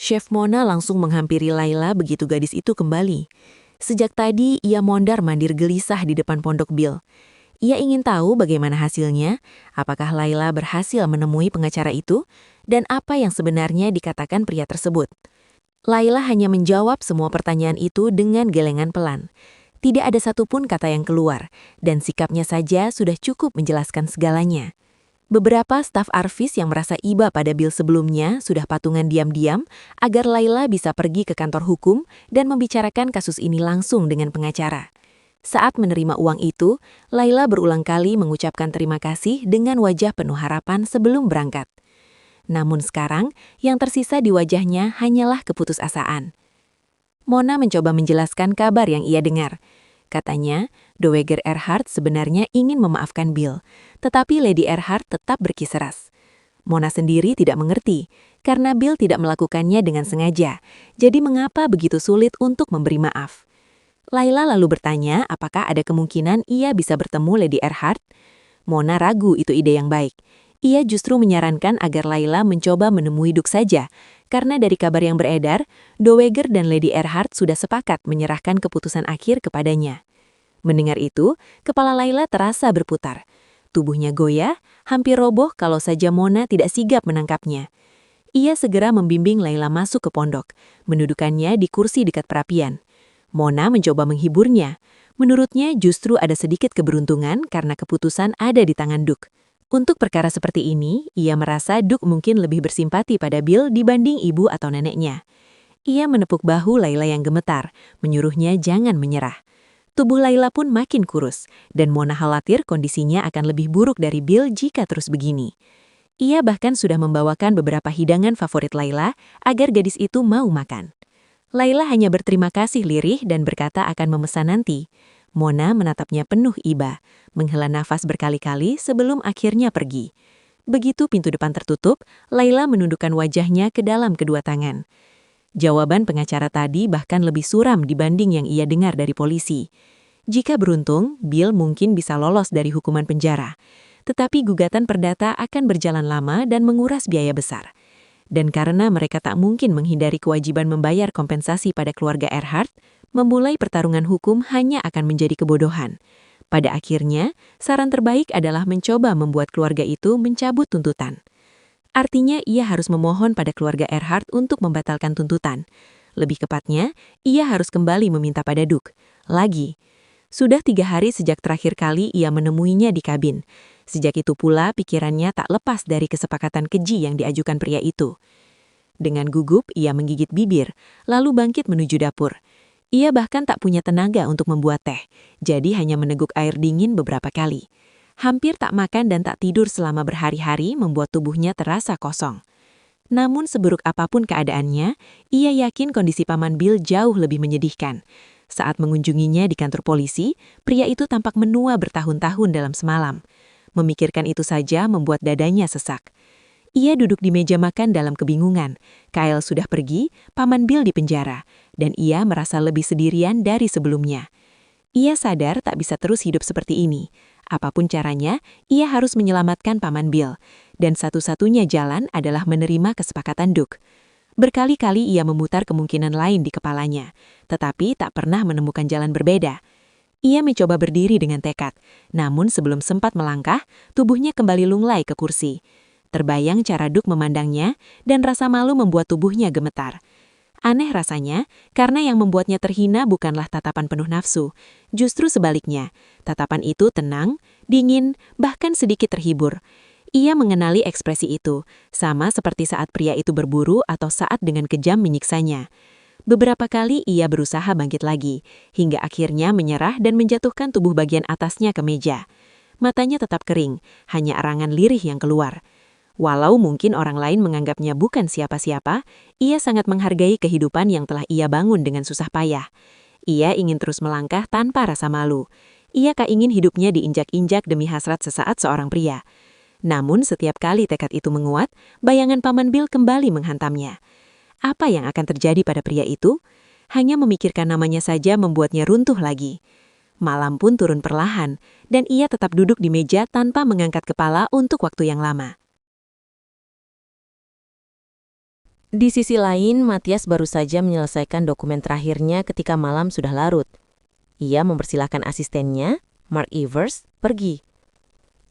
Chef Mona langsung menghampiri Laila begitu gadis itu kembali. Sejak tadi, ia mondar-mandir gelisah di depan pondok Bill. Ia ingin tahu bagaimana hasilnya, apakah Laila berhasil menemui pengacara itu, dan apa yang sebenarnya dikatakan pria tersebut. Laila hanya menjawab semua pertanyaan itu dengan gelengan pelan. Tidak ada satupun kata yang keluar, dan sikapnya saja sudah cukup menjelaskan segalanya. Beberapa staf Arvis yang merasa iba pada Bill sebelumnya sudah patungan diam-diam agar Laila bisa pergi ke kantor hukum dan membicarakan kasus ini langsung dengan pengacara. Saat menerima uang itu, Laila berulang kali mengucapkan terima kasih dengan wajah penuh harapan sebelum berangkat. Namun sekarang, yang tersisa di wajahnya hanyalah keputusasaan. Mona mencoba menjelaskan kabar yang ia dengar. Katanya, Dowager Earhart sebenarnya ingin memaafkan Bill, tetapi Lady Earhart tetap berkikeras. Mona sendiri tidak mengerti, karena Bill tidak melakukannya dengan sengaja, jadi mengapa begitu sulit untuk memberi maaf? Laila lalu bertanya apakah ada kemungkinan ia bisa bertemu Lady Earhart. Mona ragu itu ide yang baik. Ia justru menyarankan agar Laila mencoba menemui Duke saja, karena dari kabar yang beredar, Dowager dan Lady Earhart sudah sepakat menyerahkan keputusan akhir kepadanya. Mendengar itu, kepala Laila terasa berputar. Tubuhnya goyah, hampir roboh kalau saja Mona tidak sigap menangkapnya. Ia segera membimbing Laila masuk ke pondok, mendudukannya di kursi dekat perapian. Mona mencoba menghiburnya. Menurutnya justru ada sedikit keberuntungan karena keputusan ada di tangan Duke. Untuk perkara seperti ini, ia merasa Duke mungkin lebih bersimpati pada Bill dibanding ibu atau neneknya. Ia menepuk bahu Laila yang gemetar, menyuruhnya jangan menyerah. Tubuh Laila pun makin kurus, dan Mona khawatir kondisinya akan lebih buruk dari Bill jika terus begini. Ia bahkan sudah membawakan beberapa hidangan favorit Laila agar gadis itu mau makan. Laila hanya berterima kasih lirih dan berkata akan memesan nanti. Mona menatapnya penuh iba, menghela nafas berkali-kali sebelum akhirnya pergi. Begitu pintu depan tertutup, Laila menundukkan wajahnya ke dalam kedua tangan. Jawaban pengacara tadi bahkan lebih suram dibanding yang ia dengar dari polisi. Jika beruntung, Bill mungkin bisa lolos dari hukuman penjara. Tetapi gugatan perdata akan berjalan lama dan menguras biaya besar. Dan karena mereka tak mungkin menghindari kewajiban membayar kompensasi pada keluarga Earhart, memulai pertarungan hukum hanya akan menjadi kebodohan. Pada akhirnya, saran terbaik adalah mencoba membuat keluarga itu mencabut tuntutan. Artinya ia harus memohon pada keluarga Earhart untuk membatalkan tuntutan. Lebih tepatnya, ia harus kembali meminta pada Duke. Lagi. Sudah 3 hari sejak terakhir kali ia menemuinya di kabin. Sejak itu pula pikirannya tak lepas dari kesepakatan keji yang diajukan pria itu. Dengan gugup, ia menggigit bibir, lalu bangkit menuju dapur. Ia bahkan tak punya tenaga untuk membuat teh, jadi hanya meneguk air dingin beberapa kali. Hampir tak makan dan tak tidur selama berhari-hari membuat tubuhnya terasa kosong. Namun seburuk apapun keadaannya, ia yakin kondisi Paman Bill jauh lebih menyedihkan. Saat mengunjunginya di kantor polisi, pria itu tampak menua bertahun-tahun dalam semalam. Memikirkan itu saja membuat dadanya sesak. Ia duduk di meja makan dalam kebingungan. Kyle sudah pergi, Paman Bill di penjara, dan ia merasa lebih sendirian dari sebelumnya. Ia sadar tak bisa terus hidup seperti ini. Apapun caranya, ia harus menyelamatkan Paman Bill, dan satu-satunya jalan adalah menerima kesepakatan Duke. Berkali-kali ia memutar kemungkinan lain di kepalanya, tetapi tak pernah menemukan jalan berbeda. Ia mencoba berdiri dengan tekad, namun sebelum sempat melangkah, tubuhnya kembali lunglai ke kursi. Terbayang cara Duke memandangnya, dan rasa malu membuat tubuhnya gemetar. Aneh rasanya, karena yang membuatnya terhina bukanlah tatapan penuh nafsu. Justru sebaliknya, tatapan itu tenang, dingin, bahkan sedikit terhibur. Ia mengenali ekspresi itu, sama seperti saat pria itu berburu atau saat dengan kejam menyiksanya. Beberapa kali ia berusaha bangkit lagi, hingga akhirnya menyerah dan menjatuhkan tubuh bagian atasnya ke meja. Matanya tetap kering, hanya arangan lirih yang keluar. Walau mungkin orang lain menganggapnya bukan siapa-siapa, ia sangat menghargai kehidupan yang telah ia bangun dengan susah payah. Ia ingin terus melangkah tanpa rasa malu. Ia tak ingin hidupnya diinjak-injak demi hasrat sesaat seorang pria. Namun setiap kali tekad itu menguat, bayangan Paman Bill kembali menghantamnya. Apa yang akan terjadi pada pria itu? Hanya memikirkan namanya saja membuatnya runtuh lagi. Malam pun turun perlahan, dan ia tetap duduk di meja tanpa mengangkat kepala untuk waktu yang lama. Di sisi lain, Matias baru saja menyelesaikan dokumen terakhirnya ketika malam sudah larut. Ia mempersilahkan asistennya, Mark Evers, pergi.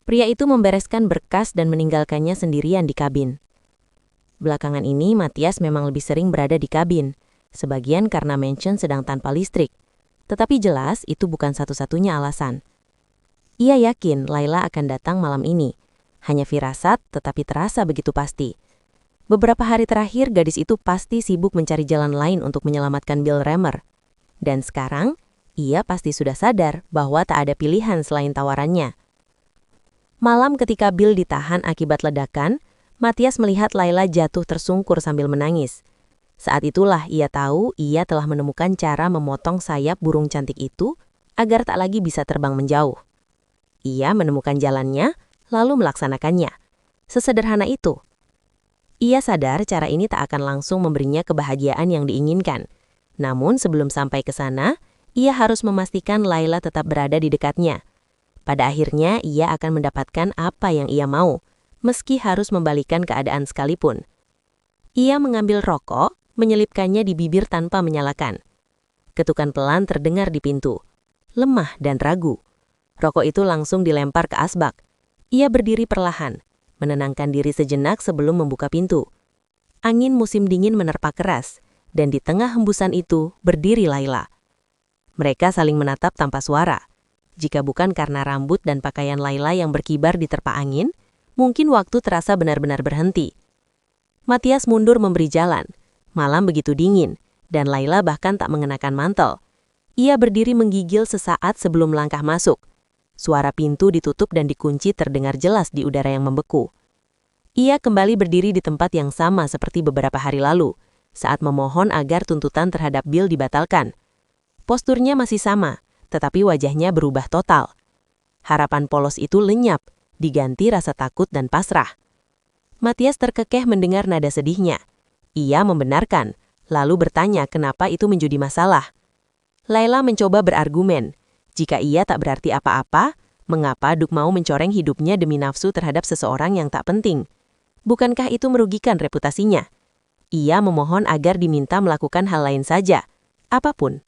Pria itu membereskan berkas dan meninggalkannya sendirian di kabin. Belakangan ini, Matias memang lebih sering berada di kabin, sebagian karena mansion sedang tanpa listrik. Tetapi jelas itu bukan satu-satunya alasan. Ia yakin Laila akan datang malam ini. Hanya firasat, tetapi terasa begitu pasti. Beberapa hari terakhir, gadis itu pasti sibuk mencari jalan lain untuk menyelamatkan Bill Rammer. Dan sekarang, ia pasti sudah sadar bahwa tak ada pilihan selain tawarannya. Malam ketika Bill ditahan akibat ledakan, Matias melihat Laila jatuh tersungkur sambil menangis. Saat itulah ia tahu ia telah menemukan cara memotong sayap burung cantik itu agar tak lagi bisa terbang menjauh. Ia menemukan jalannya, lalu melaksanakannya. Sesederhana itu. Ia sadar cara ini tak akan langsung memberinya kebahagiaan yang diinginkan. Namun sebelum sampai ke sana, ia harus memastikan Laila tetap berada di dekatnya. Pada akhirnya, ia akan mendapatkan apa yang ia mau, meski harus membalikan keadaan sekalipun. Ia mengambil rokok, menyelipkannya di bibir tanpa menyalakan. Ketukan pelan terdengar di pintu. Lemah dan ragu. Rokok itu langsung dilempar ke asbak. Ia berdiri perlahan, menenangkan diri sejenak sebelum membuka pintu. Angin musim dingin menerpa keras, dan di tengah hembusan itu berdiri Laila. Mereka saling menatap tanpa suara. Jika bukan karena rambut dan pakaian Laila yang berkibar diterpa angin, mungkin waktu terasa benar-benar berhenti. Matias mundur memberi jalan. Malam begitu dingin, dan Laila bahkan tak mengenakan mantel. Ia berdiri menggigil sesaat sebelum langkah masuk. Suara pintu ditutup dan dikunci terdengar jelas di udara yang membeku. Ia kembali berdiri di tempat yang sama seperti beberapa hari lalu, saat memohon agar tuntutan terhadap Bill dibatalkan. Posturnya masih sama, tetapi wajahnya berubah total. Harapan polos itu lenyap, diganti rasa takut dan pasrah. Matias terkekeh mendengar nada sedihnya. Ia membenarkan, lalu bertanya kenapa itu menjadi masalah. Laila mencoba berargumen. Jika ia tak berarti apa-apa, mengapa Duk mau mencoreng hidupnya demi nafsu terhadap seseorang yang tak penting? Bukankah itu merugikan reputasinya? Ia memohon agar diminta melakukan hal lain saja, apapun.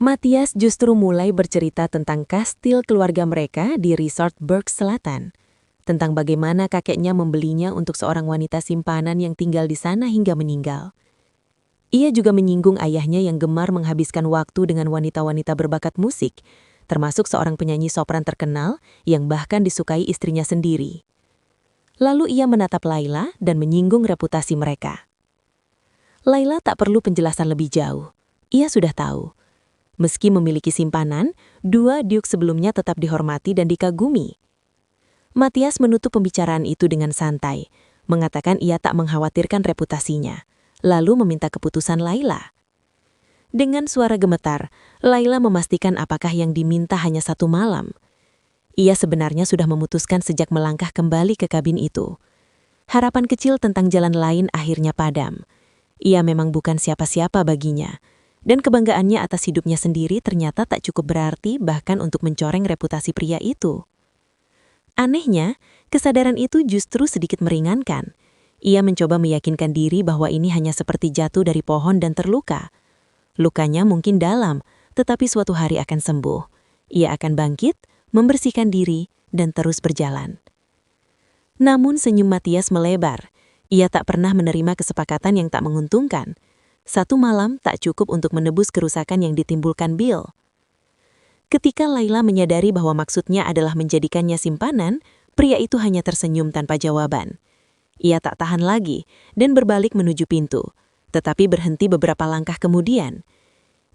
Matias justru mulai bercerita tentang kastil keluarga mereka di Resort Burke Selatan. Tentang bagaimana kakeknya membelinya untuk seorang wanita simpanan yang tinggal di sana hingga meninggal. Ia juga menyinggung ayahnya yang gemar menghabiskan waktu dengan wanita-wanita berbakat musik, termasuk seorang penyanyi sopran terkenal yang bahkan disukai istrinya sendiri. Lalu ia menatap Laila dan menyinggung reputasi mereka. Laila tak perlu penjelasan lebih jauh. Ia sudah tahu. Meski memiliki simpanan, dua Duke sebelumnya tetap dihormati dan dikagumi. Matias menutup pembicaraan itu dengan santai, mengatakan ia tak mengkhawatirkan reputasinya, lalu meminta keputusan Laila. Dengan suara gemetar, Laila memastikan apakah yang diminta hanya 1 malam. Ia sebenarnya sudah memutuskan sejak melangkah kembali ke kabin itu. Harapan kecil tentang jalan lain akhirnya padam. Ia memang bukan siapa-siapa baginya, dan kebanggaannya atas hidupnya sendiri ternyata tak cukup berarti bahkan untuk mencoreng reputasi pria itu. Anehnya, kesadaran itu justru sedikit meringankan. Ia mencoba meyakinkan diri bahwa ini hanya seperti jatuh dari pohon dan terluka. Lukanya mungkin dalam, tetapi suatu hari akan sembuh. Ia akan bangkit, membersihkan diri, dan terus berjalan. Namun senyum Matias melebar. Ia tak pernah menerima kesepakatan yang tak menguntungkan. 1 malam tak cukup untuk menebus kerusakan yang ditimbulkan Bill. Ketika Laila menyadari bahwa maksudnya adalah menjadikannya simpanan, pria itu hanya tersenyum tanpa jawaban. Ia tak tahan lagi dan berbalik menuju pintu, tetapi berhenti beberapa langkah kemudian.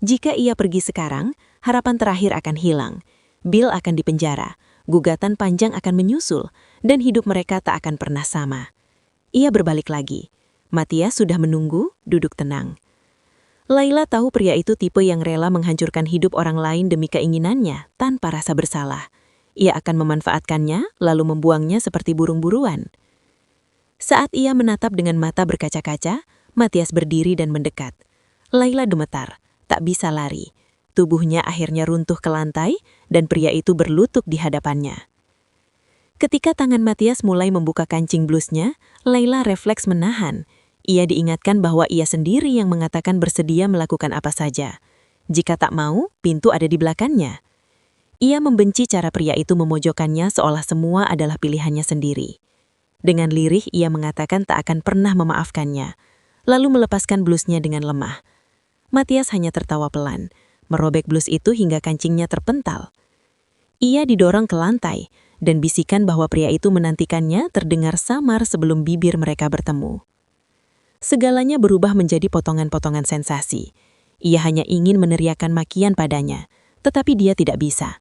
Jika ia pergi sekarang, harapan terakhir akan hilang. Bill akan dipenjara, gugatan panjang akan menyusul, dan hidup mereka tak akan pernah sama. Ia berbalik lagi. Matias sudah menunggu, duduk tenang. Laila tahu pria itu tipe yang rela menghancurkan hidup orang lain demi keinginannya tanpa rasa bersalah. Ia akan memanfaatkannya lalu membuangnya seperti burung buruan. Saat ia menatap dengan mata berkaca-kaca, Matias berdiri dan mendekat. Laila gemetar, tak bisa lari. Tubuhnya akhirnya runtuh ke lantai dan pria itu berlutut di hadapannya. Ketika tangan Matias mulai membuka kancing blusnya, Laila refleks menahan. Ia diingatkan bahwa ia sendiri yang mengatakan bersedia melakukan apa saja. Jika tak mau, pintu ada di belakangnya. Ia membenci cara pria itu memojokkannya seolah semua adalah pilihannya sendiri. Dengan lirih, ia mengatakan tak akan pernah memaafkannya, lalu melepaskan blusnya dengan lemah. Matias hanya tertawa pelan, merobek blus itu hingga kancingnya terpental. Ia didorong ke lantai, dan bisikan bahwa pria itu menantikannya terdengar samar sebelum bibir mereka bertemu. Segalanya berubah menjadi potongan-potongan sensasi. Ia hanya ingin meneriakkan makian padanya, tetapi dia tidak bisa.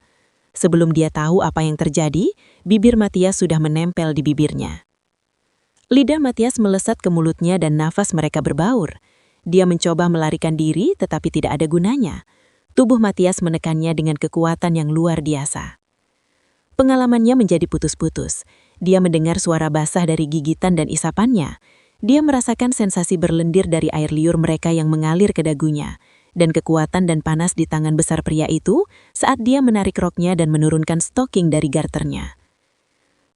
Sebelum dia tahu apa yang terjadi, bibir Matias sudah menempel di bibirnya. Lidah Matias melesat ke mulutnya dan nafas mereka berbaur. Dia mencoba melarikan diri, tetapi tidak ada gunanya. Tubuh Matias menekannya dengan kekuatan yang luar biasa. Pengalamannya menjadi putus-putus. Dia mendengar suara basah dari gigitan dan isapannya. Dia merasakan sensasi berlendir dari air liur mereka yang mengalir ke dagunya, dan kekuatan dan panas di tangan besar pria itu saat dia menarik roknya dan menurunkan stoking dari garternya.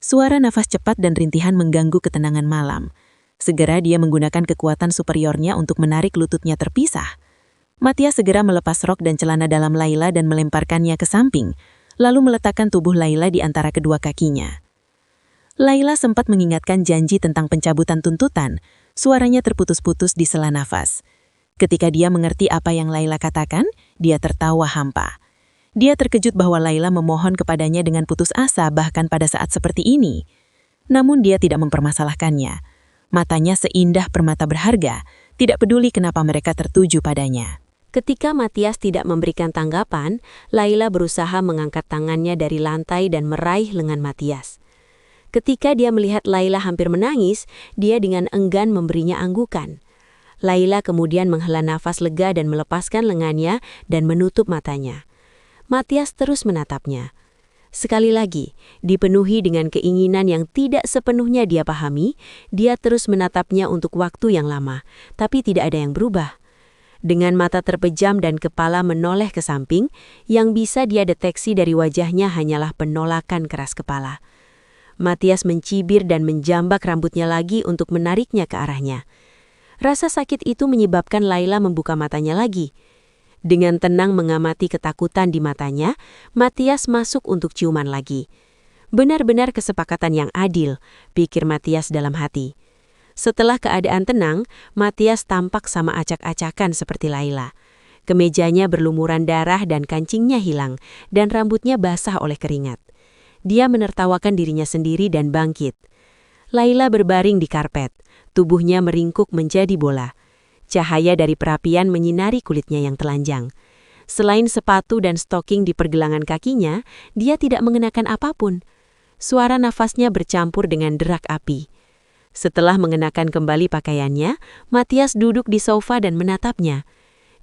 Suara nafas cepat dan rintihan mengganggu ketenangan malam. Segera dia menggunakan kekuatan superiornya untuk menarik lututnya terpisah. Matias segera melepas rok dan celana dalam Laila dan melemparkannya ke samping, lalu meletakkan tubuh Laila di antara kedua kakinya. Laila sempat mengingatkan janji tentang pencabutan tuntutan, suaranya terputus-putus di sela nafas. Ketika dia mengerti apa yang Laila katakan, dia tertawa hampa. Dia terkejut bahwa Laila memohon kepadanya dengan putus asa bahkan pada saat seperti ini. Namun dia tidak mempermasalahkannya. Matanya seindah permata berharga, tidak peduli kenapa mereka tertuju padanya. Ketika Matias tidak memberikan tanggapan, Laila berusaha mengangkat tangannya dari lantai dan meraih lengan Matias. Ketika dia melihat Laila hampir menangis, dia dengan enggan memberinya anggukan. Laila kemudian menghela nafas lega dan melepaskan lengannya dan menutup matanya. Matias terus menatapnya. Sekali lagi, dipenuhi dengan keinginan yang tidak sepenuhnya dia pahami, dia terus menatapnya untuk waktu yang lama, tapi tidak ada yang berubah. Dengan mata terpejam dan kepala menoleh ke samping, yang bisa dia deteksi dari wajahnya hanyalah penolakan keras kepala. Matias mencibir dan menjambak rambutnya lagi untuk menariknya ke arahnya. Rasa sakit itu menyebabkan Laila membuka matanya lagi. Dengan tenang mengamati ketakutan di matanya, Matias masuk untuk ciuman lagi. Benar-benar kesepakatan yang adil, pikir Matias dalam hati. Setelah keadaan tenang, Matias tampak sama acak-acakan seperti Laila. Kemejanya berlumuran darah dan kancingnya hilang, dan rambutnya basah oleh keringat. Dia menertawakan dirinya sendiri dan bangkit. Laila berbaring di karpet, tubuhnya meringkuk menjadi bola. Cahaya dari perapian menyinari kulitnya yang telanjang. Selain sepatu dan stoking di pergelangan kakinya, dia tidak mengenakan apapun. Suara nafasnya bercampur dengan derak api. Setelah mengenakan kembali pakaiannya, Matias duduk di sofa dan menatapnya.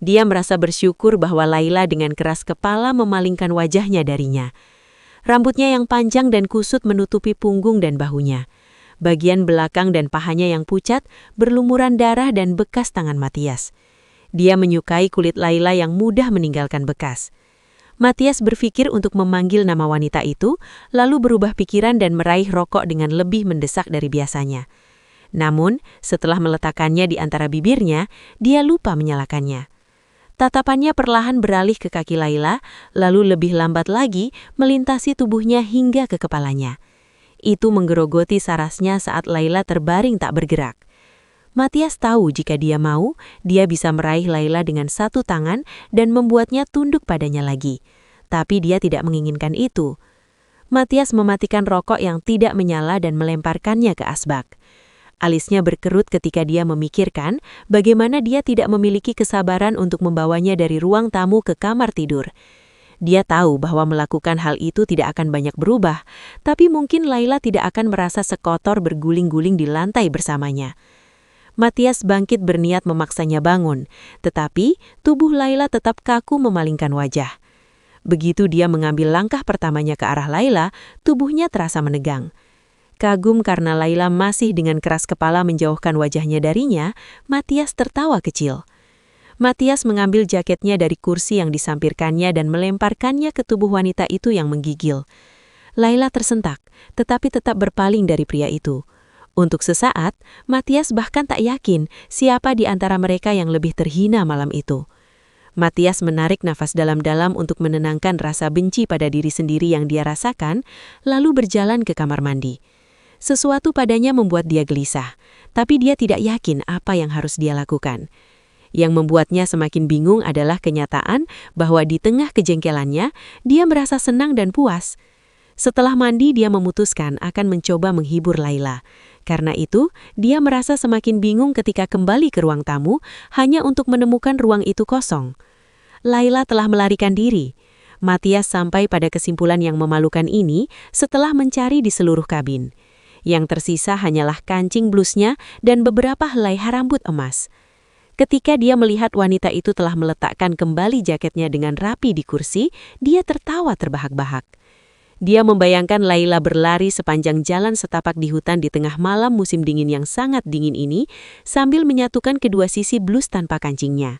Dia merasa bersyukur bahwa Laila dengan keras kepala memalingkan wajahnya darinya. Rambutnya yang panjang dan kusut menutupi punggung dan bahunya. Bagian belakang dan pahanya yang pucat berlumuran darah dan bekas tangan Matias. Dia menyukai kulit Laila yang mudah meninggalkan bekas. Matias berpikir untuk memanggil nama wanita itu, lalu berubah pikiran dan meraih rokok dengan lebih mendesak dari biasanya. Namun, setelah meletakkannya di antara bibirnya, dia lupa menyalakannya. Tatapannya perlahan beralih ke kaki Laila, lalu lebih lambat lagi melintasi tubuhnya hingga ke kepalanya. Itu menggerogoti sarasnya saat Laila terbaring tak bergerak. Matias tahu jika dia mau, dia bisa meraih Laila dengan satu tangan dan membuatnya tunduk padanya lagi. Tapi dia tidak menginginkan itu. Matias mematikan rokok yang tidak menyala dan melemparkannya ke asbak. Alisnya berkerut ketika dia memikirkan bagaimana dia tidak memiliki kesabaran untuk membawanya dari ruang tamu ke kamar tidur. Dia tahu bahwa melakukan hal itu tidak akan banyak berubah, tapi mungkin Laila tidak akan merasa sekotor berguling-guling di lantai bersamanya. Matias bangkit berniat memaksanya bangun, tetapi tubuh Laila tetap kaku memalingkan wajah. Begitu dia mengambil langkah pertamanya ke arah Laila, tubuhnya terasa menegang. Kagum karena Laila masih dengan keras kepala menjauhkan wajahnya darinya, Matias tertawa kecil. Matias mengambil jaketnya dari kursi yang disampirkannya dan melemparkannya ke tubuh wanita itu yang menggigil. Laila tersentak, tetapi tetap berpaling dari pria itu. Untuk sesaat, Matias bahkan tak yakin siapa di antara mereka yang lebih terhina malam itu. Matias menarik nafas dalam-dalam untuk menenangkan rasa benci pada diri sendiri yang dia rasakan, lalu berjalan ke kamar mandi. Sesuatu padanya membuat dia gelisah, tapi dia tidak yakin apa yang harus dia lakukan. Yang membuatnya semakin bingung adalah kenyataan bahwa di tengah kejengkelannya, dia merasa senang dan puas. Setelah mandi, dia memutuskan akan mencoba menghibur Laila. Karena itu, dia merasa semakin bingung ketika kembali ke ruang tamu hanya untuk menemukan ruang itu kosong. Laila telah melarikan diri. Matias sampai pada kesimpulan yang memalukan ini setelah mencari di seluruh kabin. Yang tersisa hanyalah kancing blusnya dan beberapa helai rambut emas. Ketika dia melihat wanita itu telah meletakkan kembali jaketnya dengan rapi di kursi, dia tertawa terbahak-bahak. Dia membayangkan Laila berlari sepanjang jalan setapak di hutan di tengah malam musim dingin yang sangat dingin ini, sambil menyatukan kedua sisi blus tanpa kancingnya.